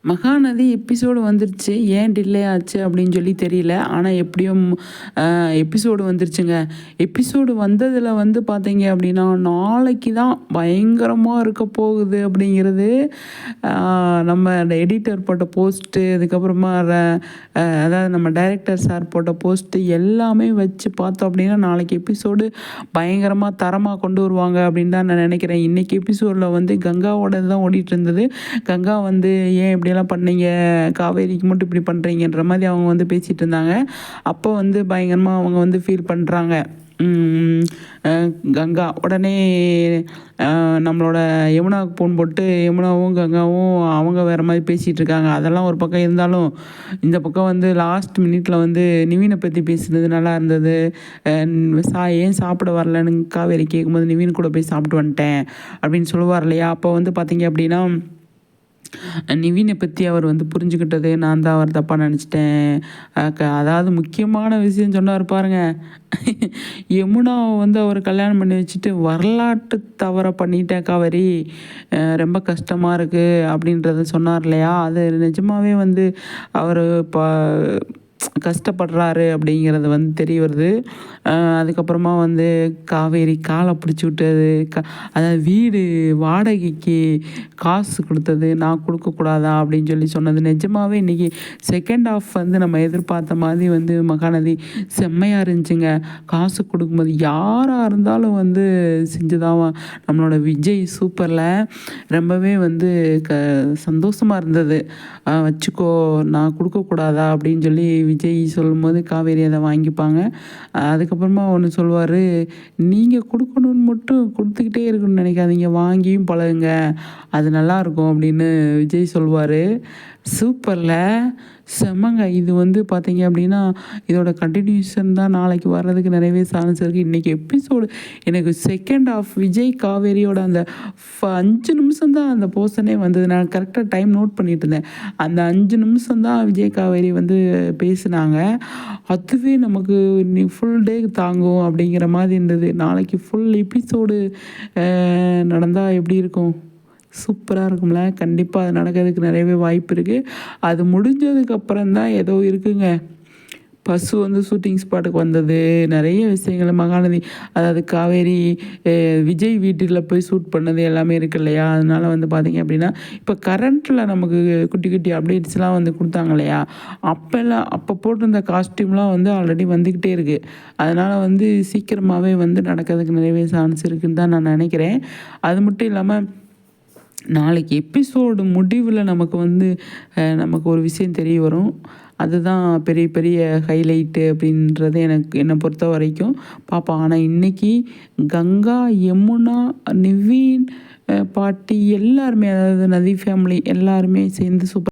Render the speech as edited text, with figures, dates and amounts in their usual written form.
Mahanadi episode வந்துருச்சு. ஏன் delay ஆச்சு அப்படின்னு சொல்லி தெரியல. ஆனால் எப்படியும் எபிசோடு வந்துருச்சுங்க. எபிசோடு வந்ததில் வந்து பார்த்தீங்க அப்படின்னா, நாளைக்கு தான் பயங்கரமாக இருக்க போகுது அப்படிங்கிறது நம்ம எடிட்டர் போட்ட போஸ்ட்டு, அதுக்கப்புறமா அதாவது நம்ம டைரக்டர் சார் போட்ட போஸ்ட்டு எல்லாமே வச்சு பார்த்தோம் அப்படின்னா, நாளைக்கு எபிசோடு பயங்கரமாக தரமாக கொண்டு வருவாங்க அப்படின்னு தான் நான் நினைக்கிறேன். இன்றைக்கி எபிசோடில் வந்து கங்காவோட தான் ஓடிட்டு இருந்தது. கங்கா வந்து ஏன் இப்படியெல்லாம் பண்ணீங்க, காவேரிக்கு மட்டும் இப்படி பண்ணுறீங்கன்ற மாதிரி அவங்க வந்து பேசிகிட்டு இருந்தாங்க. அப்போ வந்து பயங்கரமாக அவங்க வந்து ஃபீல் பண்ணுறாங்க. கங்கா உடனே நம்மளோட யமுனாவுக்கு ஃபோன் போட்டு யமுனாவும் கங்காவும் அவங்க வேறு மாதிரி பேசிகிட்டு இருக்காங்க. அதெல்லாம் ஒரு பக்கம் இருந்தாலும், இந்த பக்கம் வந்து லாஸ்ட் மினிட்ல வந்து நிவீனை பற்றி பேசுனது நல்லா இருந்தது. ஏன் சாப்பிட வரலன்னு காவேரி கேட்கும்போது நிவீன் கூட போய் சாப்பிட்டு வந்துட்டேன் அப்படின்னு சொல்லுவார் இல்லையா. அப்போ வந்து பார்த்தீங்க அப்படின்னா, நிவீனை பற்றி அவர் வந்து புரிஞ்சுக்கிட்டது நான் தான் அவர் தப்பாக நினச்சிட்டேன். அதாவது முக்கியமான விஷயம் சொன்னார் பாருங்க. யமுனாவை வந்து அவர் கல்யாணம் பண்ணி வச்சுட்டு வரலாற்று தவறை பண்ணிட்டேன் காவேரி, ரொம்ப கஷ்டமாக இருக்குது அப்படின்றத சொன்னார் இல்லையா. அது நிஜமாகவே வந்து அவர் இப்போ கஷ்டப்படுறாரு அப்படிங்கிறது வந்து தெரிய வருது. அதுக்கப்புறமா வந்து காவேரி காலை பிடிச்சி விட்டது, அதாவது வீடு வாடகைக்கு காசு கொடுத்தது நான் கொடுக்கக்கூடாதா அப்படின்னு சொல்லி சொன்னது நிஜமாகவே இன்றைக்கி செகண்ட் ஹாஃப் வந்து நம்ம எதிர்பார்த்த மாதிரி வந்து மகாநதி செம்மையாக இருந்துச்சுங்க. காசு கொடுக்கும்போது யாராக இருந்தாலும் வந்து செஞ்சுதான் நம்மளோட விஜய் சூப்பரில் ரொம்பவே வந்து சந்தோஷமாக இருந்தது. வச்சுக்கோ நான் கொடுக்கக்கூடாதா அப்படின்னு சொல்லி விஜய் சொல்லும்போது காவேரி அதை வாங்கிப்பாங்க. அதுக்கப்புறமா ஒன்று சொல்லுவார், நீங்கள் கொடுக்கணுன்னு மட்டும் கொடுத்துக்கிட்டே இருக்கணும்னு நினைக்காதீங்க, வாங்கியும் பழகுங்க, அது நல்லாயிருக்கும் அப்படின்னு விஜய் சொல்லுவார். சூப்பரில் செம்மங்க. இது வந்து பார்த்தீங்க அப்படின்னா இதோட கண்டினியூஷன் தான் நாளைக்கு வர்றதுக்கு நிறையவே சான்ஸ் இருக்குது. இன்றைக்கி எபிசோடு எனக்கு செகண்ட் ஆஃப் விஜய் காவேரியோட அந்த 5 நிமிஷம் தான் அந்த போர்ஷனே வந்தது. நான் கரெக்டாக டைம் நோட் பண்ணிட்டு இருந்தேன். அந்த 5 நிமிஷம் தான் விஜய் காவேரி வந்து பேசுனாங்க. அதுவே நமக்கு நீ ஃபுல் டே தாங்கும் அப்படிங்கிற மாதிரி இருந்தது. நாளைக்கு ஃபுல் எபிசோடு நடந்தால் எப்படி இருக்கும்? சூப்பராக இருக்கும்ல. கண்டிப்பாக அது நடக்கிறதுக்கு நிறையவே வாய்ப்பு இருக்குது. அது முடிஞ்சதுக்கப்புறம் தான் ஏதோ இருக்குங்க. பசு வந்து ஷூட்டிங் ஸ்பாட்டுக்கு வந்தது, நிறைய விஷயங்கள் மகாநதி, அதாவது காவேரி விஜய் வீட்டில் போய் ஷூட் பண்ணது எல்லாமே இருக்கு இல்லையா. அதனால் வந்து பார்த்திங்க அப்படின்னா இப்போ கரண்ட்டில் நமக்கு குட்டி குட்டி அப்டேட்ஸ்லாம் வந்து கொடுத்தாங்க இல்லையா. அப்போ போட்டிருந்த காஸ்டியூம்லாம் வந்து ஆல்ரெடி வந்துக்கிட்டே இருக்குது. அதனால் வந்து சீக்கிரமாகவே வந்து நடக்கிறதுக்கு நிறையவே சான்ஸ் இருக்குதுன்னு தான் நான் நினைக்கிறேன். அது மட்டும் இல்லாமல் நாளைக்கு எபிசோடு முடிவில் நமக்கு வந்து நமக்கு ஒரு விஷயம் தெரிய வரும். அதுதான் பெரிய பெரிய ஹைலைட்டு அப்படின்றது என்னை பொறுத்த வரைக்கும் பார்ப்போம். ஆனால் இன்றைக்கி கங்கா, யமுனா, நிவீன், பாட்டி எல்லாருமே, அதாவது நதி ஃபேமிலி எல்லாருமே சேர்ந்து சூப்பர்